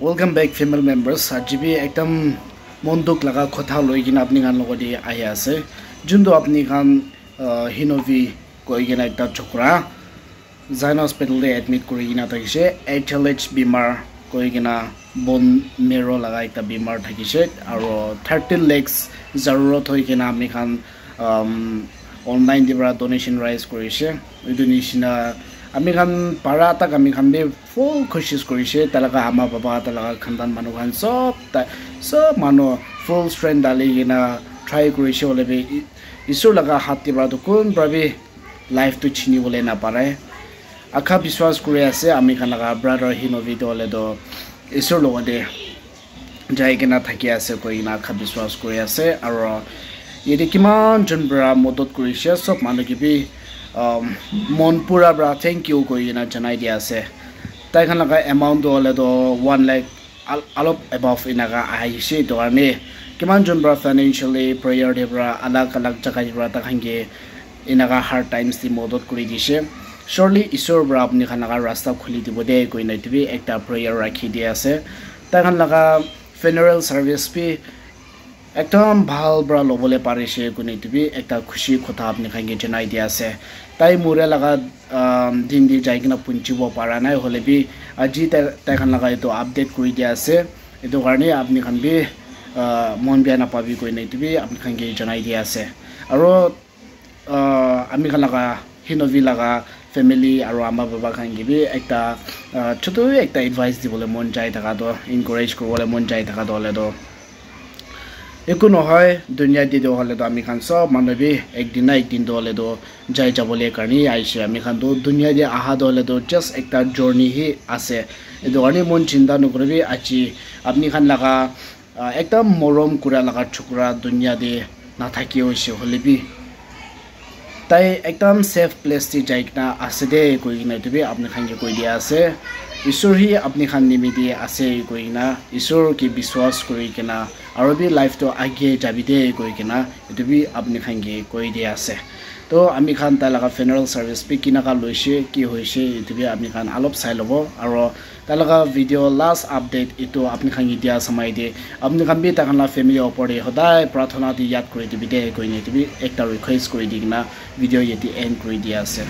Welcome back female members. Ajibi ekdam monduk laga kotha loi kina apni kan logodi ahi ase. Jundu apni kan hinovi koi kina ekta chokra Zaina hospital de admit kuri kina thakise HLH bimar koi kina bone marrow laga ekta bimar thakise aro 30 lakhs zarurat hoi kina apni kan online dibra donation raise korise. Donation আমি খান পাৰা তাক আমি খান be full কোশিশ কৰিছে তালকা আমা বাবা তালকা খানদান মানুহ খান সব মানুহ full strength ডালি কিনা ট্রাই কৰিছে হলেবে ঈশ্বৰ লগা হাত দিবা তো কোন ভাবে লাইফ তো চিনিবলে না পারে আখা বিশ্বাস কৰি আছে আমি খান লগা ব্ৰাদাৰ হিনবি দলে দ ঈশ্বৰ লগতে যাই কিনা থাকি আছে কইনা আখা বিশ্বাস কৰি আছে আৰু এদি কিমান জনব্ৰা মদত কৰিছে সব মানুহ কিবি Monpura bra thank you koi na janai dia ase tai khan laga amount do le do 1 lakh alop above inaga ai se to arne kiman jon bra financially prayer de bra alag jaga bra ta khange inaga hard times di modot kuri dise surely isor bra apni khan laga rasta khuli dibo de koi na tibi ekta prayer rakhi dia ase tai khan laga funeral service bi একদম ভাল bra lobole parise kuni tibi ekta khushi khotha apni khange janai dia ase tai mure laga din di jai kina punchibo para nai hole bi aji tai khan laga to update kuri dia ase edo garne apni khan bi mon bia na pabi koi nai tibi apni khange janai dia ase aro ami khan laga hinovi laga family aro ama baba khan gi bi ekta choto ekta advice dibole mon jai thaka do encourage korole mon jai thaka do le do eko নহয় দুনিয়া দি do hole do ami khan sob manobi ekdin do hole do jai jabole karni aise ami khan do dunia de aha do hole do just ekta journey hi ase edo ani mon chinta nokribi achi apni khan laga ekta morom kura laga chukra dunia de na thaki hoise holebi tai ekdam safe place ti jaikna ase de koina tibi apni khan ge koi dia ase ঈশ্বৰ হি আপনি খান নিমিদি আছে কইনা ঈশ্বৰ কি বিশ্বাস কৰি কিনা আৰু বি লাইফ তো আগে যাবি দে কই কিনা এটো বি আপনি খানগে কই দি আছে তো আমি খান তা লাগা funeral service বি কিনা কা লৈছে কি হৈছে এটো বি আপনি খান অলপ চাই লব আৰু তা লাগা ভিডিও লাস্ট আপডেট এটো আপনি খানগে দিয়া সময় দে আপনি খান বি তা খান ফ্যামিলি ওপরে সদায় প্ৰাৰ্থনা দি ইয়াত কৰি দিবি দে কইনা এটো বি একটা ৰিকোয়েস্ট কৰি দিগনা ভিডিও ইতি এন্ড কৰি দিয়া আছে